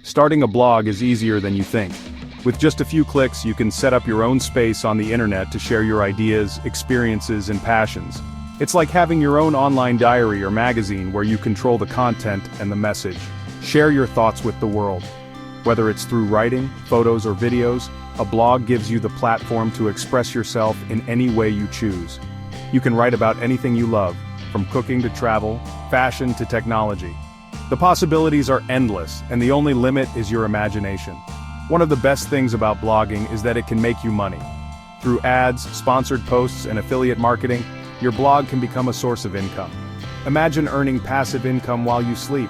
Starting a blog is easier than you think. With just a few clicks, you can set up your own space on the internet to share your ideas, experiences, and passions. It's like having your own online diary or magazine where you control the content and the message. Share your thoughts with the world. Whether it's through writing, photos, or videos, a blog gives you the platform to express yourself in any way you choose. You can write about anything you love, from cooking to travel, fashion to technology. The possibilities are endless, and the only limit is your imagination. One of the best things about blogging is that it can make you money. Through ads, sponsored posts, and affiliate marketing, your blog can become a source of income. Imagine earning passive income while you sleep.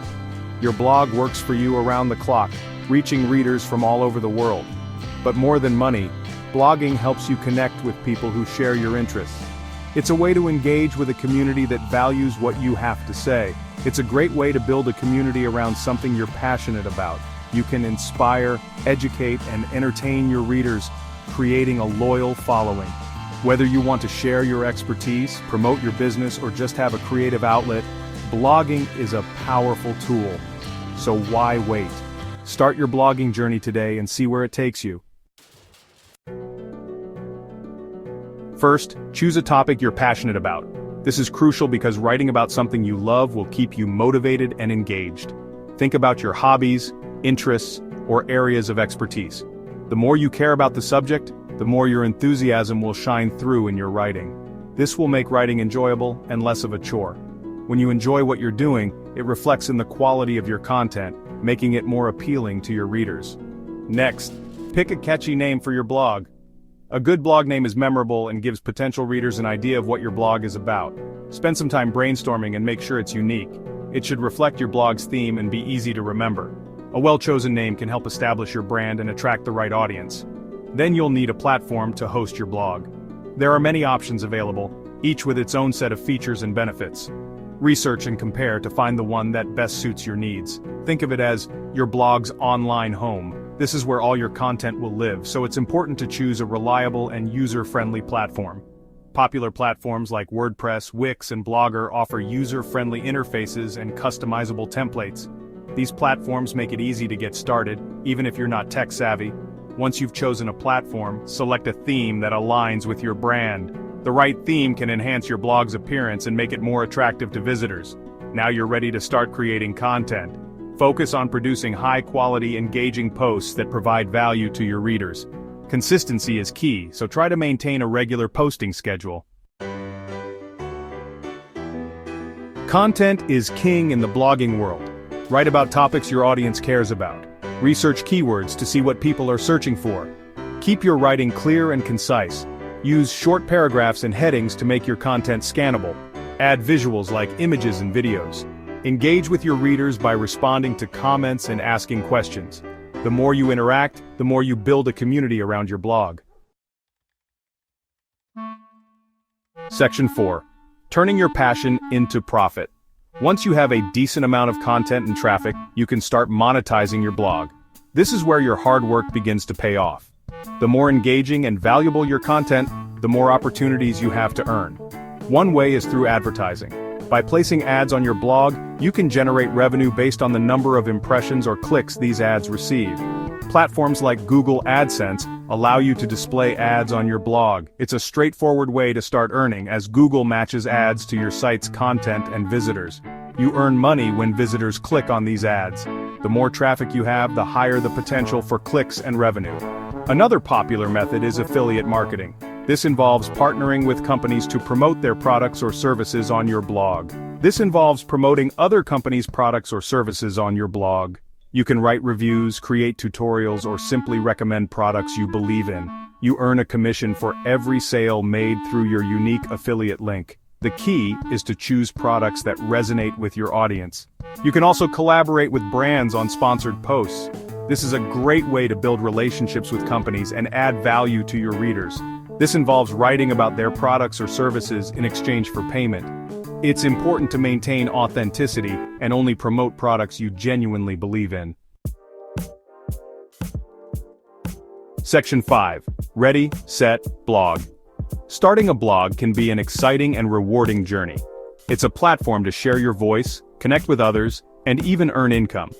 Your blog works for you around the clock, reaching readers from all over the world. But more than money, blogging helps you connect with people who share your interests. It's a way to engage with a community that values what you have to say. It's a great way to build a community around something you're passionate about. You can inspire, educate, and entertain your readers, creating a loyal following. Whether you want to share your expertise, promote your business, or just have a creative outlet, blogging is a powerful tool. So why wait? Start your blogging journey today and see where it takes you. First, choose a topic you're passionate about. This is crucial because writing about something you love will keep you motivated and engaged. Think about your hobbies, interests, or areas of expertise. The more you care about the subject, the more your enthusiasm will shine through in your writing. This will make writing enjoyable and less of a chore. When you enjoy what you're doing, it reflects in the quality of your content, making it more appealing to your readers. Next, pick a catchy name for your blog. A good blog name is memorable and gives potential readers an idea of what your blog is about. Spend some time brainstorming and make sure it's unique. It should reflect your blog's theme and be easy to remember. A well-chosen name can help establish your brand and attract the right audience. Then you'll need a platform to host your blog. There are many options available, each with its own set of features and benefits. Research and compare to find the one that best suits your needs. Think of it as your blog's online home. This is where all your content will live, so it's important to choose a reliable and user-friendly platform. Popular platforms like WordPress, Wix, and Blogger offer user-friendly interfaces and customizable templates. These platforms make it easy to get started, even if you're not tech-savvy. Once you've chosen a platform, select a theme that aligns with your brand. The right theme can enhance your blog's appearance and make it more attractive to visitors. Now you're ready to start creating content. Focus on producing high-quality, engaging posts that provide value to your readers. Consistency is key, so try to maintain a regular posting schedule. Content is king in the blogging world. Write about topics your audience cares about. Research keywords to see what people are searching for. Keep your writing clear and concise. Use short paragraphs and headings to make your content scannable. Add visuals like images and videos. Engage with your readers by responding to comments and asking questions. The more you interact, the more you build a community around your blog. Section 4. Turning your passion into profit. Once you have a decent amount of content and traffic, you can start monetizing your blog. This is where your hard work begins to pay off. The more engaging and valuable your content, the more opportunities you have to earn. One way is through advertising. By placing ads on your blog, you can generate revenue based on the number of impressions or clicks these ads receive. Platforms like Google AdSense allow you to display ads on your blog. It's a straightforward way to start earning, as Google matches ads to your site's content and visitors. You earn money when visitors click on these ads. The more traffic you have, the higher the potential for clicks and revenue. Another popular method is affiliate marketing. This involves partnering with companies to promote their products or services on your blog. This involves promoting other companies' products or services on your blog. You can write reviews, create tutorials, or simply recommend products you believe in. You earn a commission for every sale made through your unique affiliate link. The key is to choose products that resonate with your audience. You can also collaborate with brands on sponsored posts. This is a great way to build relationships with companies and add value to your readers. This involves writing about their products or services in exchange for payment. It's important to maintain authenticity and only promote products you genuinely believe in. Section 5. Ready, Set, Blog. Starting a blog can be an exciting and rewarding journey. It's a platform to share your voice, connect with others, and even earn income.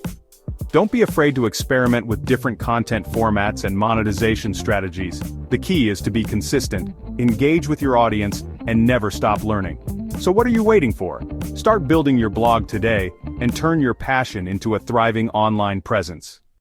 Don't be afraid to experiment with different content formats and monetization strategies. The key is to be consistent, engage with your audience, and never stop learning. So what are you waiting for? Start building your blog today and turn your passion into a thriving online presence.